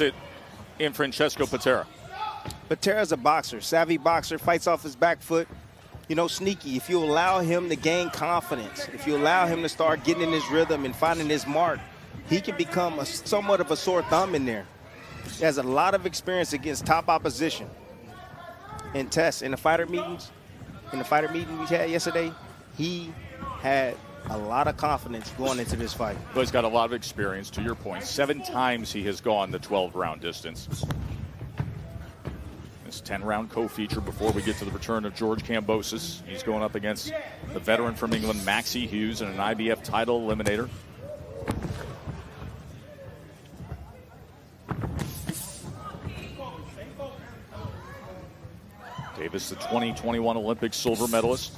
it in Francesco Pantera. Pantera's a boxer, savvy boxer, fights off his back foot. You know, sneaky. If you allow him to gain confidence, if you allow him to start getting in his rhythm and finding his mark, he can become somewhat of a sore thumb in there. He has a lot of experience against top opposition. In tests, in the fighter meeting we had yesterday, he had a lot of confidence going into this fight. Well, he's got a lot of experience, to your point. 7 times he has gone the 12-round distance. This 10-round co-feature before we get to the return of George Kambosos. He's going up against the veteran from England, Maxie Hughes, in an IBF title eliminator. Davis, the 2021 Olympic silver medalist.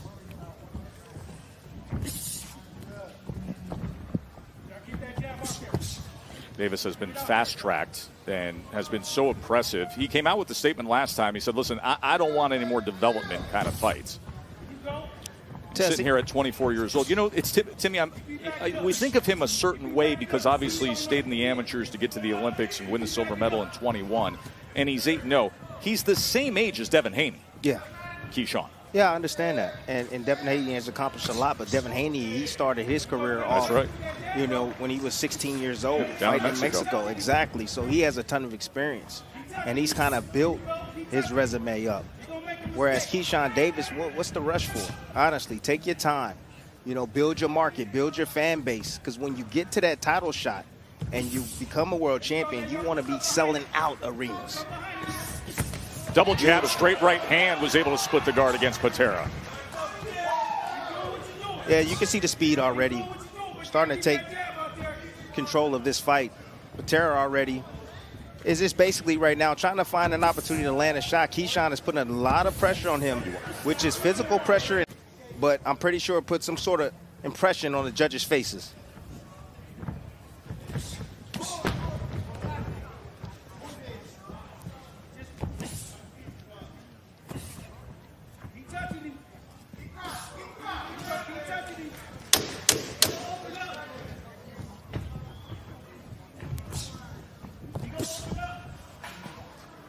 Davis has been fast-tracked and has been so impressive. He came out with the statement last time. He said, listen, I don't want any more development kind of fights. Sitting here at 24 years old. You know, it's Timmy, we think of him a certain way because obviously he stayed in the amateurs to get to the Olympics and win the silver medal in 21. And he's 8-0. He's the same age as Devin Haney. Yeah. Keyshawn. Yeah, I understand that. And Devin Haney has accomplished a lot, but Devin Haney, he started his career off, right, you know, when he was 16 years old, down fighting in Mexico. Exactly. So he has a ton of experience, and he's kind of built his resume up. Whereas Keyshawn Davis, what's the rush for? Honestly, take your time. You know, build your market, build your fan base, because when you get to that title shot and you become a world champion, you want to be selling out arenas. Double jab, straight right hand, was able to split the guard against Pantera. Yeah, you can see the speed already. Starting to take control of this fight. Pantera already is just basically right now trying to find an opportunity to land a shot. Keyshawn is putting a lot of pressure on him, which is physical pressure, but I'm pretty sure it put some sort of impression on the judges' faces.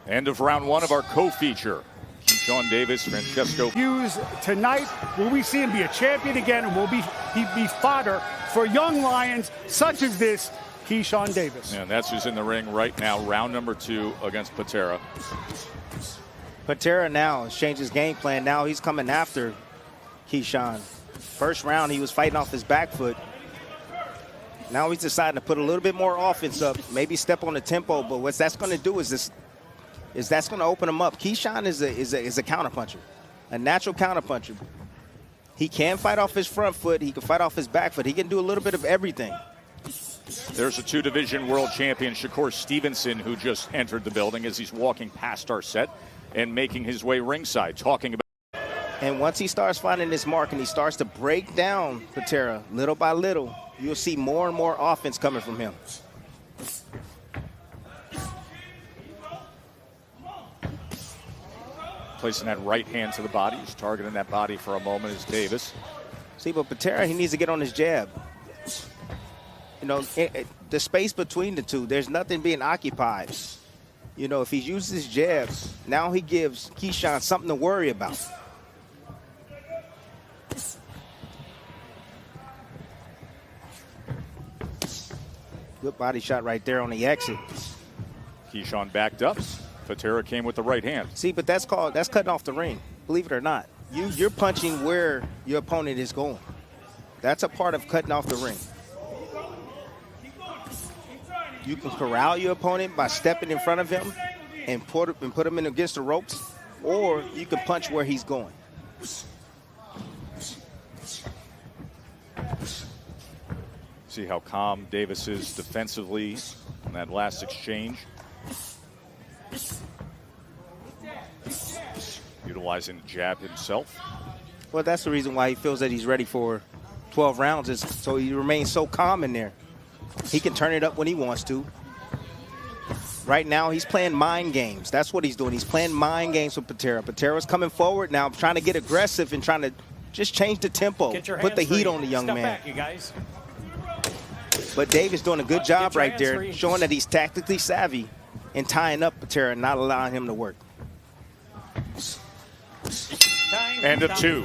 End of round 1 of our co-feature. Keyshawn Davis, Francesco Hughes tonight. Will we see him be a champion again, and will he be fodder for young lions such as this Keyshawn Davis? And that's who's in the ring right now, round number 2 against Pantera. Pantera now has changed his game plan. Now he's coming after Keyshawn. First round, he was fighting off his back foot. Now he's deciding to put a little bit more offense up, maybe step on the tempo, but what that's going to do is that's going to open him up. Keyshawn is a counterpuncher, a natural counterpuncher. He can fight off his front foot. He can fight off his back foot. He can do a little bit of everything. There's a 2-division world champion, Shakur Stevenson, who just entered the building as he's walking past our set and making his way ringside, talking about. And once he starts finding his mark and he starts to break down Pantera little by little, you'll see more and more offense coming from him. Placing that right hand to the body. He's targeting that body for a moment is Davis. See, but Pantera, he needs to get on his jab. You know, the space between the two, there's nothing being occupied. You know, if he uses his jabs, now he gives Keyshawn something to worry about. Good body shot right there on the exit. Keyshawn backed up. Pantera came with the right hand. See, but that's cutting off the ring, believe it or not. You're punching where your opponent is going. That's a part of cutting off the ring. You can corral your opponent by stepping in front of him and put him in against the ropes, or you can punch where he's going. See how calm Davis is defensively in that last exchange. Utilizing the jab himself. Well, that's the reason why he feels that he's ready for 12 rounds, is so he remains so calm in there. He can turn it up when he wants to. Right now, he's playing mind games. That's what he's doing. He's playing mind games with Pantera. Pantera's coming forward now, trying to get aggressive and trying to just change the tempo, put the heat on the young man. Back, you guys. But Davis doing a good job right there, showing that he's tactically savvy. and tying up Pantera and not allowing him to work. And a 2.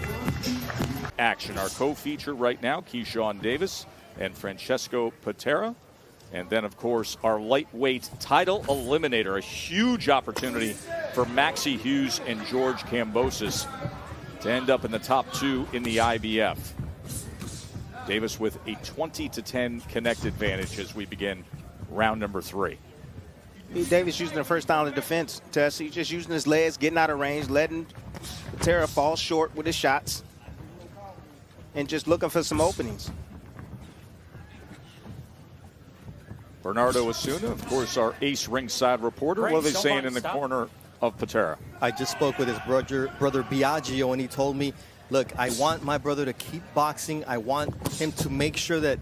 Action. Our co-feature right now, Keyshawn Davis and Francesco Pantera. And then, of course, our lightweight title eliminator. A huge opportunity for Maxie Hughes and George Kambosos to end up in the top 2 in the IBF. Davis with a 20-10 connect advantage as we begin round number 3. Davis using the first down of defense, Tess. He's just using his legs, getting out of range, letting Pantera fall short with his shots, and just looking for some openings. Bernardo Osuna, of course, our ace ringside reporter. What are they saying in the corner of Pantera? I just spoke with his brother Biagio, and he told me, look, I want my brother to keep boxing. I want him to make sure that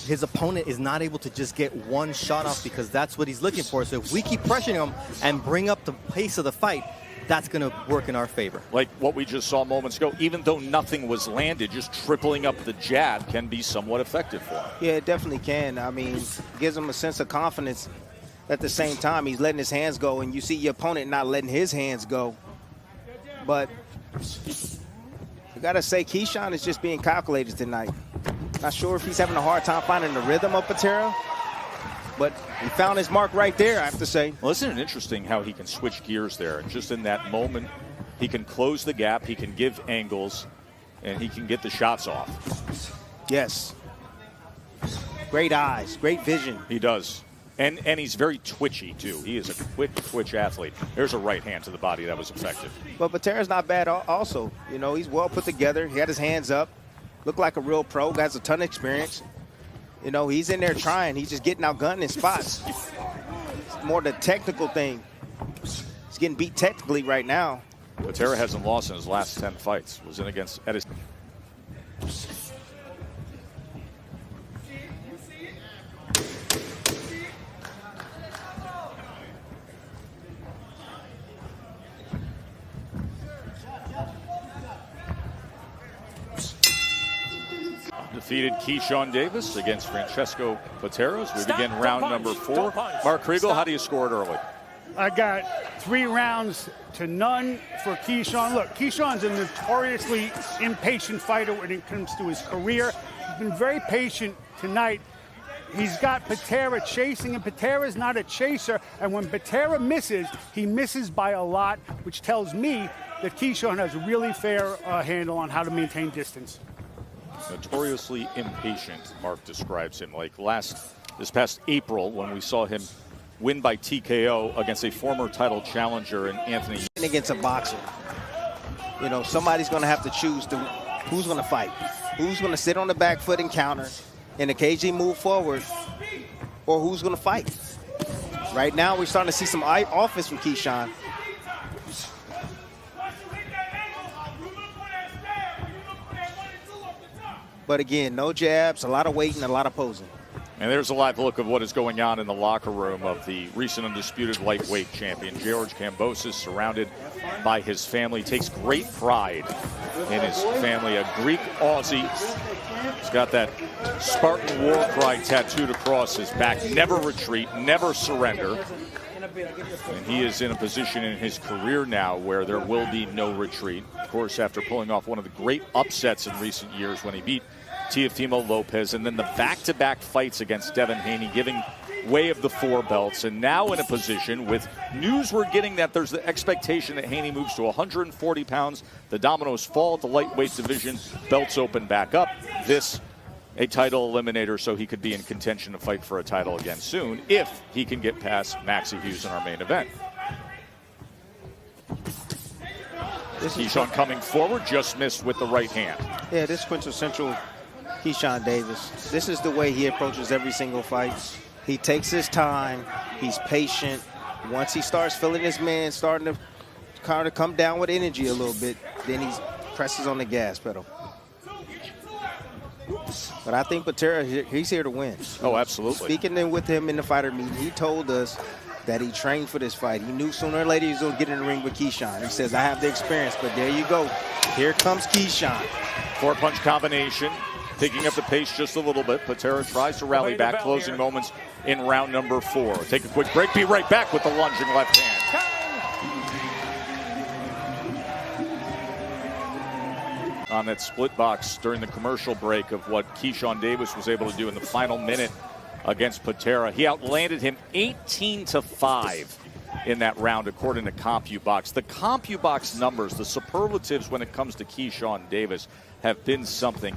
his opponent is not able to just get one shot off, because that's what he's looking for. So if we keep pressuring him and bring up the pace of the fight, that's going to work in our favor. Like what we just saw moments ago, even though nothing was landed, just tripling up the jab can be somewhat effective for him. Yeah, it definitely can. I mean, it gives him a sense of confidence. At the same time, he's letting his hands go, and you see your opponent not letting his hands go. But you got to say, Keyshawn is just being calculated tonight. Not sure if he's having a hard time finding the rhythm of Pantera, but he found his mark right there, I have to say. Well, isn't it interesting how he can switch gears there? And just in that moment, he can close the gap, he can give angles, and he can get the shots off. Yes. Great eyes, great vision. He does. And he's very twitchy, too. He is a quick twitch athlete. There's a right hand to the body that was effective. But Pantera's not bad also. You know, he's well put together. He had his hands up. Looked like a real pro. Has a ton of experience. You know, he's in there trying. He's just getting outgunned in spots. It's more the technical thing. He's getting beat technically right now. Pantera hasn't lost in his last 10 fights. Was in against Edison. Defeated Keyshawn Davis against Francesco Pantera as we begin round number 4. Mark Kriegel, how do you score it early? I got 3 rounds to none for Keyshawn. Look, Keyshawn's a notoriously impatient fighter when it comes to his career. He's been very patient tonight. He's got Pantera chasing, and Pantera's not a chaser. And when Pantera misses, he misses by a lot, which tells me that Keyshawn has a really fair handle on how to maintain distance. Notoriously impatient, Mark describes him. Like this past April, when we saw him win by TKO against a former title challenger in Anthony. Against a boxer, you know, somebody's going to have to choose who's going to fight, who's going to sit on the back foot and counter and occasionally move forward, or who's going to fight. Right now, we're starting to see some offense from Keyshawn. But again, no jabs, a lot of waiting, a lot of posing. And there's a live look of what is going on in the locker room of the recent undisputed lightweight champion, George Kambosos, surrounded by his family. Takes great pride in his family, a Greek Aussie. He's got that Spartan war cry tattooed across his back. Never retreat, never surrender. And he is in a position in his career now where there will be no retreat. Of course, after pulling off one of the great upsets in recent years when he beat Teofimo Lopez, and then the back-to-back fights against Devin Haney, giving way of the 4 belts, and now in a position with news we're getting that there's the expectation that Haney moves to 140 pounds. The dominoes fall at the lightweight division. Belts open back up. This a title eliminator, so he could be in contention to fight for a title again soon if he can get past Maxie Hughes in our main event. Keyshawn coming forward, just missed with the right hand. Yeah, this quintessential Keyshawn Davis. This is the way he approaches every single fight. He takes his time. He's patient. Once he starts feeling his man starting to kind of come down with energy a little bit, then he presses on the gas pedal. But I think Pantera, he's here to win. Oh, absolutely. Speaking with him in the fighter meeting, he told us that he trained for this fight. He knew sooner or later he was going to get in the ring with Keyshawn. He says, I have the experience, but there you go. Here comes Keyshawn. 4-punch combination. picking up the pace just a little bit. Patera tries to rally back, closing moments in round number 4. Take a quick break, be right back with the lunging left hand. On that split box during the commercial break of what Keyshawn Davis was able to do in the final minute against Pantera. He outlanded him 18-5 in that round, according to CompuBox. The CompuBox numbers, the superlatives when it comes to Keyshawn Davis, have been something.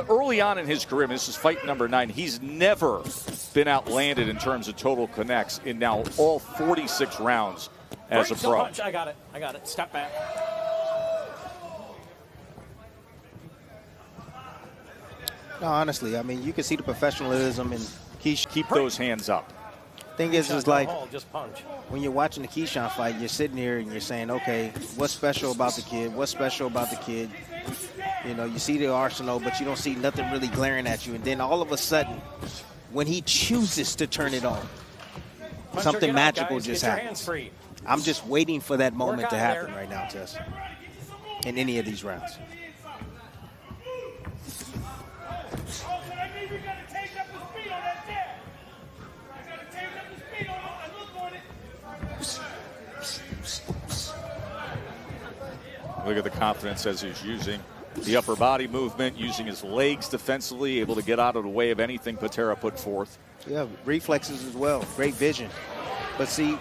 Early on in his career, this is fight number 9, he's never been outlanded in terms of total connects in now all 46 rounds as a pro. I got it. Step back. No, honestly, I mean, you can see the professionalism in Keyshawn. Keep those hands up. Thing is like, just punch. when you're watching the Keyshawn fight, you're sitting here and you're saying, okay, what's special about the kid? What's special about the kid? You know, you see the arsenal, but you don't see nothing really glaring at you. And then all of a sudden, when he chooses to turn it on, something magical just happens. I'm just waiting for that moment to happen right now, Tess, in any of these rounds. Look at the confidence as he's using the upper body movement, using his legs defensively, able to get out of the way of anything Pantera put forth. Yeah, reflexes as well, great vision. But see,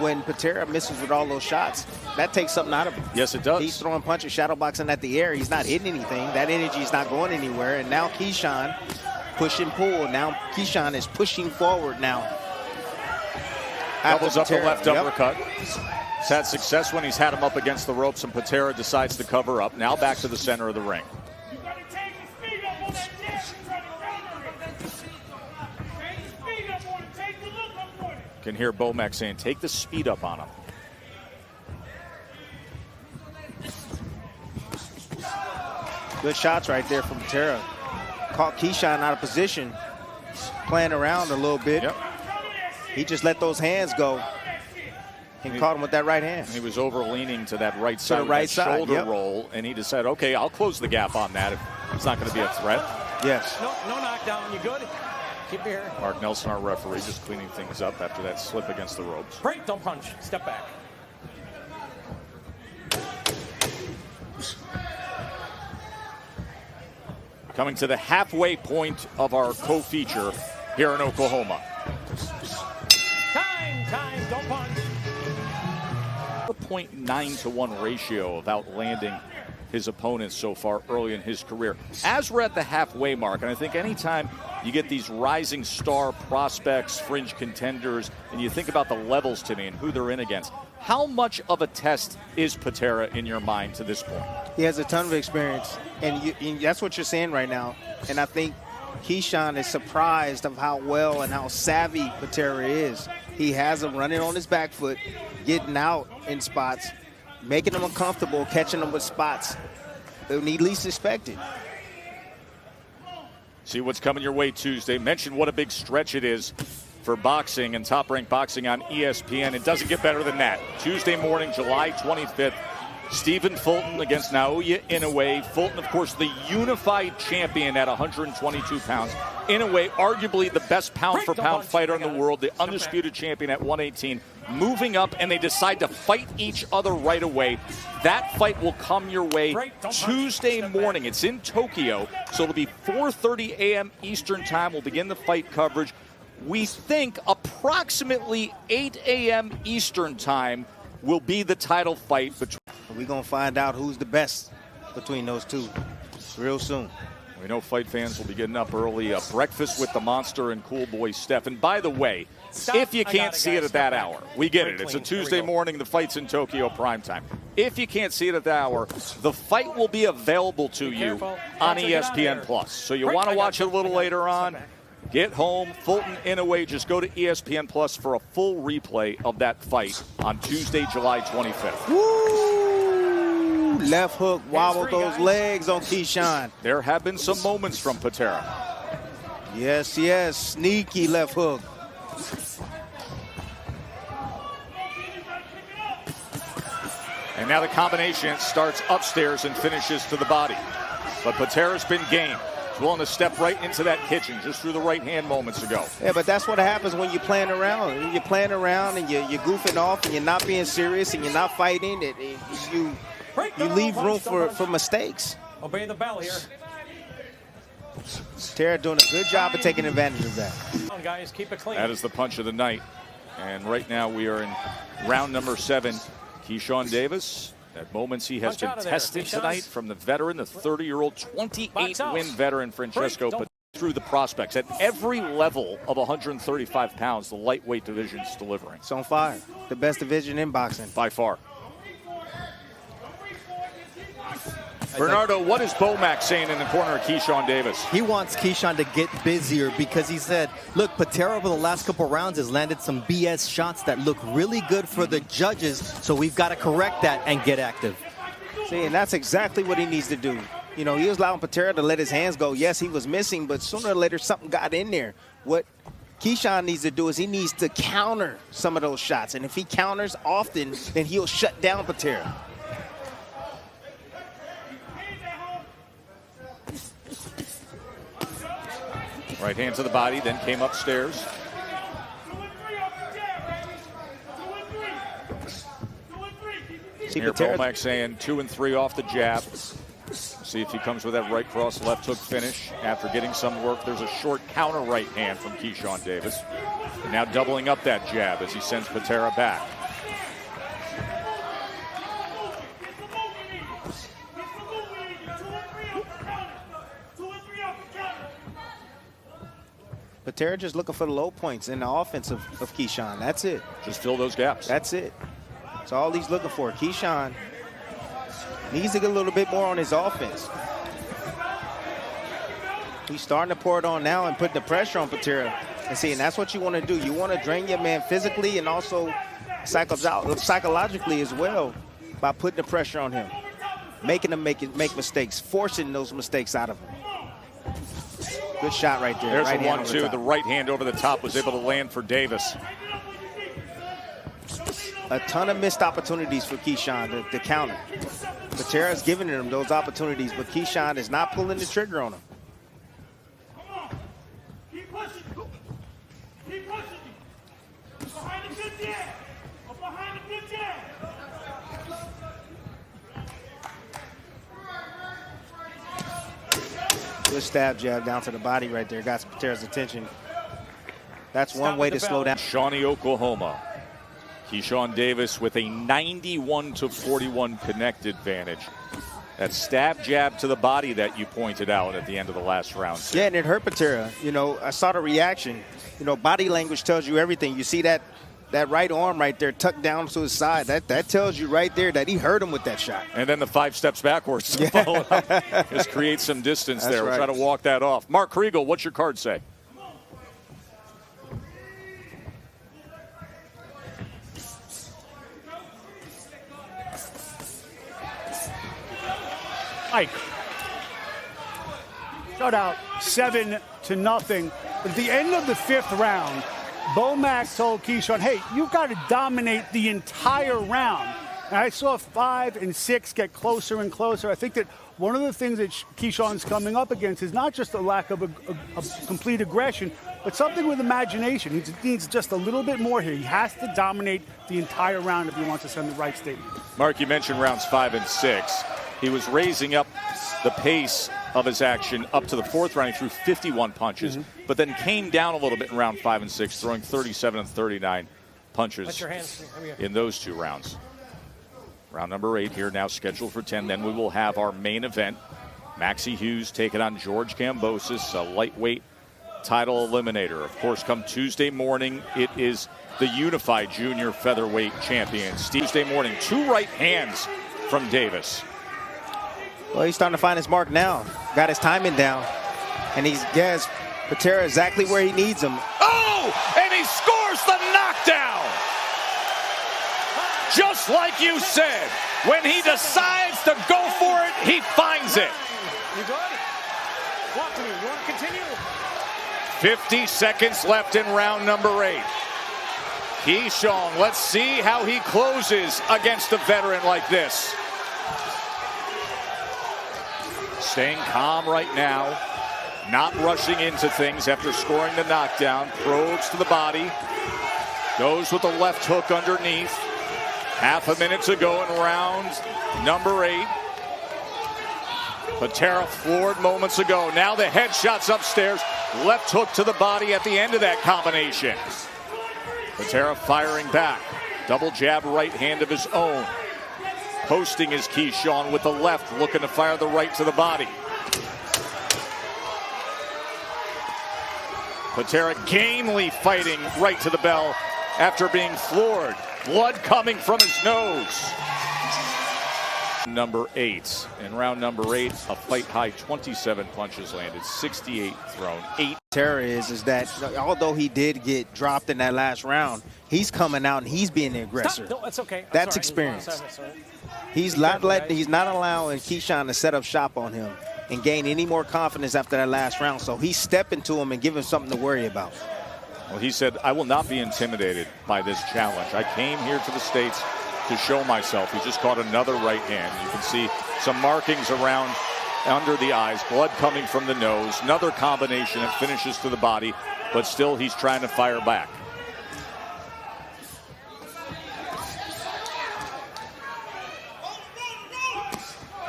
when Pantera misses with all those shots, that takes something out of him. Yes, it does. He's throwing punches, shadow boxing at the air. He's not hitting anything. That energy is not going anywhere. And now Keyshawn push and pull. Now Keyshawn is pushing forward now. Doubles up the left uppercut. He's had success when he's had him up against the ropes, and Pantera decides to cover up. Now back to the center of the ring. You can hear Bomac saying, take the speed up on him. Good shots right there from Pantera. Caught Keyshawn out of position, playing around a little bit. Yep. He just let those hands go and caught him with that right hand. He was over-leaning to that right side, shoulder roll, and he decided, okay, I'll close the gap on that if it's not going to be a threat. Yes. No knockdown. You good? Keep your hair. Mark Nelson, our referee, just cleaning things up after that slip against the ropes. Break, don't punch. Step back. Coming to the halfway point of our co-feature here in Oklahoma. Time, don't punch. A 0.9-to-1 ratio of outlanding his opponents so far early in his career. As we're at the halfway mark, and I think anytime you get these rising star prospects, fringe contenders, and you think about the levels to me and who they're in against, how much of a test is Pantera in your mind to this point? He has a ton of experience, and that's what you're saying right now. And I think Keyshawn is surprised of how well and how savvy Pantera is. He has him running on his back foot, getting out in spots, making him uncomfortable, catching him with spots when he least expected. See what's coming your way Tuesday. Mention what a big stretch it is for boxing and Top Rank Boxing on ESPN. It doesn't get better than that. Tuesday morning, July 25th, Stephen Fulton against Naoya Inoue. Fulton, of course, the unified champion at 122 pounds. Inoue, arguably the best pound-for-pound fighter in the world, the undisputed champion at 118, moving up, and they decide to fight each other right away. That fight will come your way Tuesday morning. It's in Tokyo, so it'll be 4:30 a.m. Eastern time. We'll begin the fight coverage. We think approximately 8 a.m. Eastern time will be the title fight between. We're going to find out who's the best between those two real soon. We know fight fans will be getting up early. Breakfast with the Monster and Cool Boy Steph. And by the way, if you can't see it at that hour, we get it. It's a Tuesday morning. The fight's in Tokyo primetime. If you can't see it at that hour, the fight will be available to you on ESPN Plus. So you want to watch it a little later on. Get home, Fulton Inoue. Just go to ESPN Plus for a full replay of that fight on Tuesday, July 25th. Woo! Left hook wobbled those legs on Keyshawn. There have been some moments from Pantera. Yes, yes. Sneaky left hook. And now the combination starts upstairs and finishes to the body. But Pantera's been game. willing to step right into that kitchen just through the right hand moments ago. Yeah, but that's what happens when you're playing around. When you're playing around and you're goofing off and you're not being serious and you're not fighting, you leave room for mistakes. Obey the bell here. Pantera doing a good job of taking advantage of that. Come on, guys, keep it clean. That is the punch of the night. And right now we are in round number 7. Keyshawn Davis, at moments he has been tested tonight from the veteran, the 30-year-old, 28-win veteran Francesco Pantera, through the prospects. At every level of 135 pounds, the lightweight division is delivering. It's on fire. The best division in boxing. By far. Bernardo, what is Bomac saying in the corner of Keyshawn Davis? He wants Keyshawn to get busier because he said, look, Pantera over the last couple rounds has landed some BS shots that look really good for the judges, so we've got to correct that and get active. See, and that's exactly what he needs to do. You know, he was allowing Pantera to let his hands go. Yes, he was missing, but sooner or later something got in there. What Keyshawn needs to do is he needs to counter some of those shots, and if he counters often, then he'll shut down Pantera. Right hand to the body, then came upstairs. Here Bomac saying 2 and 3 off the jab. See if he comes with that right cross, left hook finish. After getting some work, there's a short counter right hand from Keyshawn Davis. And now doubling up that jab as he sends Pantera back. Pantera just looking for the low points in the offense of Keyshawn. That's it. Just fill those gaps. That's it. That's all he's looking for. Keyshawn needs to get a little bit more on his offense. He's starting to pour it on now and putting the pressure on Pantera. And see, and that's what you want to do. You want to drain your man physically and also psychologically as well by putting the pressure on him, making him make mistakes, forcing those mistakes out of him. Good shot right there. There's right a 1-2. The right hand over the top was able to land for Davis. A ton of missed opportunities for Keyshawn to counter. Pantera's giving him those opportunities, but Keyshawn is not pulling the trigger on him. Keep pushing. Keep pushing. Behind the good jab. Behind the good jab. Good stab jab down to the body right there. Got Pantera's attention. That's one way to slow down. Shawnee, Oklahoma. Keyshawn Davis with a 91-41 connect advantage. That stab jab to the body that you pointed out at the end of the last round. Yeah, and it hurt Pantera. You know, I saw the reaction. You know, body language tells you everything. You see that right arm right there tucked down to his side. That tells you right there that he hurt him with that shot. And then the 5 steps backwards to follow up. Just create some distance there. We'll try to walk that off. Mark Kriegel, what's your card say? Ike. Shutout 7-0. At the end of the 5th round, Bomac told Keyshawn, hey, you've got to dominate the entire round. And I saw 5 and 6 get closer and closer. I think that one of the things that Keyshawn's coming up against is not just a lack of complete aggression, but something with imagination. He needs just a little bit more here. He has to dominate the entire round if he wants to send the right statement. Mark, you mentioned rounds 5 and 6. He was raising up the pace of his action up to the 4th round. He threw 51 punches, but then came down a little bit in round 5 and 6, throwing 37 and 39 punches in those 2 rounds. Round number 8 here now scheduled for 10. Then we will have our main event. Maxie Hughes taking on George Kambosos, a lightweight title eliminator. Of course, come Tuesday morning, it is the unified junior featherweight champion. Tuesday morning, 2 right hands from Davis. Well, he's starting to find his mark now. Got his timing down. And he's gets Pantera exactly where he needs him. Oh! And he scores the knockdown! Just like you said, when he decides to go for it, he finds it. You good? Walk to me. You want to continue? 50 seconds left in round number 8. Keyshawn, let's see how he closes against a veteran like this. Staying calm right now. not rushing into things after scoring the knockdown. Probes to the body. Goes with the left hook underneath. Half a minute to go in round number 8. Pantera floored moments ago. Now the headshots upstairs. Left hook to the body at the end of that combination. Pantera firing back. Double jab right hand of his own. Posting is Keyshawn with the left, looking to fire the right to the body. Pantera gamely fighting right to the bell after being floored. Blood coming from his nose. Number 8. In round number 8, a fight high 27 punches landed, 68 thrown, 8. Pantera is that although he did get dropped in that last round, he's coming out and he's being the aggressor. No, that's okay. That's experience. He's not allowing Keyshawn to set up shop on him and gain any more confidence after that last round. So he's stepping to him and giving him something to worry about. Well, he said, I will not be intimidated by this challenge. I came here to the States to show myself. He just caught another right hand. You can see some markings around under the eyes, blood coming from the nose, another combination that finishes to the body, but still he's trying to fire back.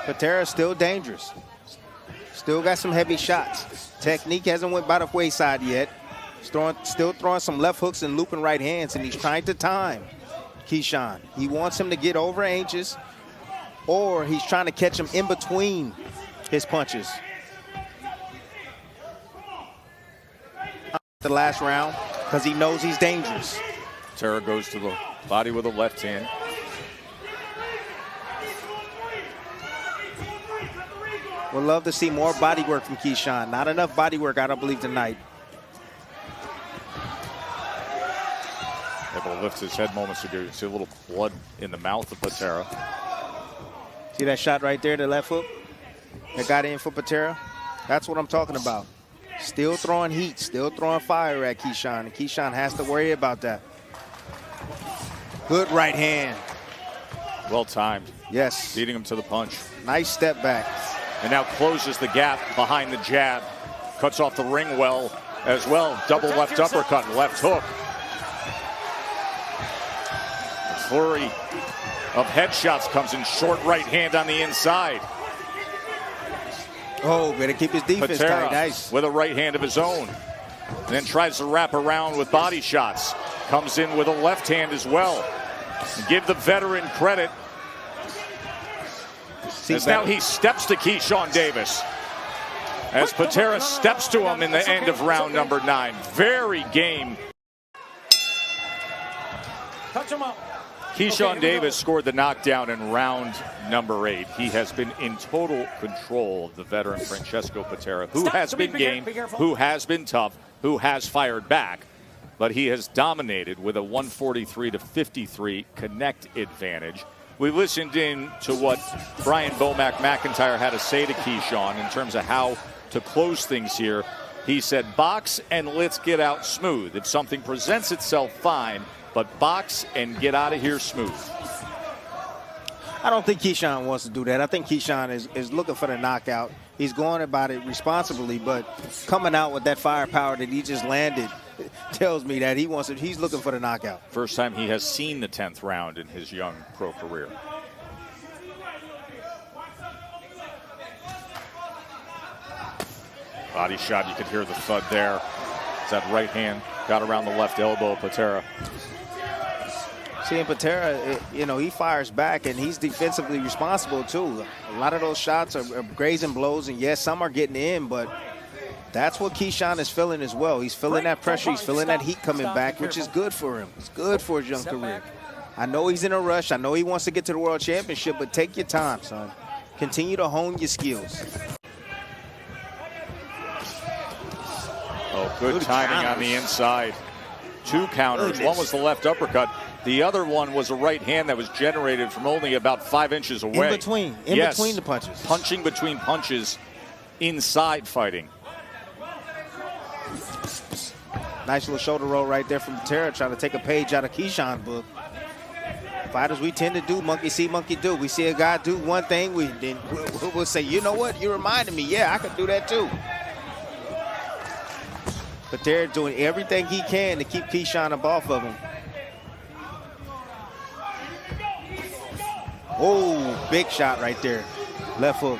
Pantera's still dangerous. Still got some heavy shots. Technique hasn't went by the wayside yet. Still throwing some left hooks and looping right hands, and he's trying to time Keyshawn. He wants him to get over inches, or he's trying to catch him in between his punches. The last round, because he knows he's dangerous. Pantera goes to the body with a left hand. We'll love to see more body work from Keyshawn. Not enough body work, I don't believe, tonight. Able to lift his head moments ago. You can see a little blood in the mouth of Pantera. See that shot right there, the left hook that got in for Pantera? That's what I'm talking about. Still throwing heat, still throwing fire at Keyshawn, and Keyshawn has to worry about that. Good right hand. Well timed. Yes. Beating him to the punch. Nice step back. And now closes the gap behind the jab. Cuts off the ring well as well. Double left uppercut and left hook. A flurry of headshots comes in. Short right hand on the inside. Oh, better keep his defense Pantera tight. Nice. with a right hand of his own. And then tries to wrap around with body shots. Comes in with a left hand as well. And give the veteran credit. As now he steps to Keyshawn Davis. As Pantera steps to him in the end of round number 9. Very game. Touch him up. Keyshawn Davis scored the knockdown in round number 8. He has been in total control of the veteran Francesco Pantera, who has been game, who has been tough, who has fired back. But he has dominated with a 143-53 connect advantage. We listened in to what Brian Bomack McIntyre had to say to Keyshawn in terms of how to close things here. He said, box and let's get out smooth. If something presents itself, fine, but box and get out of here smooth. I don't think Keyshawn wants to do that. I think Keyshawn is looking for the knockout. He's going about it responsibly, but coming out with that firepower that he just landed tells me that he's looking for the knockout. First time he has seen the 10th round in his young pro career. Body shot, you could hear the thud there. As that right hand got around the left elbow of Pantera. Seeing Pantera, he fires back, and he's defensively responsible too. A lot of those shots are grazing blows, and yes, some are getting in, but that's what Keyshawn is feeling as well. He's feeling that pressure. He's feeling that heat coming back, which is good for him. It's good for his young career. I know he's in a rush. I know he wants to get to the World Championship, but take your time, son. Continue to hone your skills. Oh, good timing on the inside. 2 counters. One was the left uppercut. The other one was a right hand that was generated from only about 5 inches away. In between the punches. Punching between punches, inside fighting. Nice little shoulder roll right there from Pantera, trying to take a page out of Keyshawn's book. Fighters, we tend to do monkey see, monkey do. We see a guy do one thing, we'll say, you know what, you reminded me. Yeah, I could do that too. Pantera doing everything he can to keep Keyshawn up off of him. Oh, big shot right there. Left hook.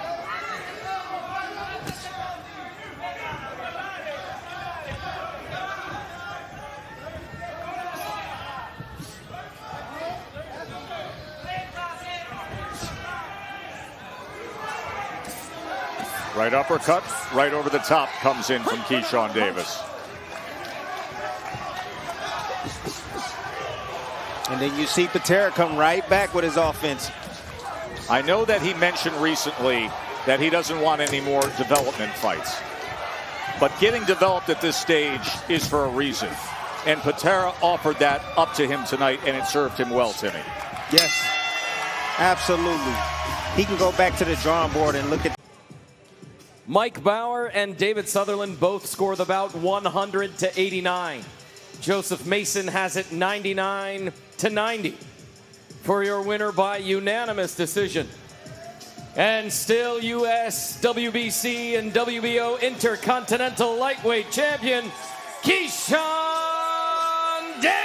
Right uppercut, right over the top comes in from Keyshawn Davis. And then you see Pantera come right back with his offense. I know that he mentioned recently that he doesn't want any more development fights. But getting developed at this stage is for a reason. And Pantera offered that up to him tonight, and it served him well, Timmy. Yes, absolutely. He can go back to the drawing board and look at. Mike Bauer and David Sutherland both score the bout 100-89. Joseph Mason has it 99-90 for your winner by unanimous decision. And still U.S., WBC, and WBO Intercontinental Lightweight Champion, Keyshawn Davis!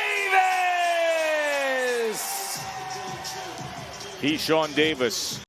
Keyshawn Davis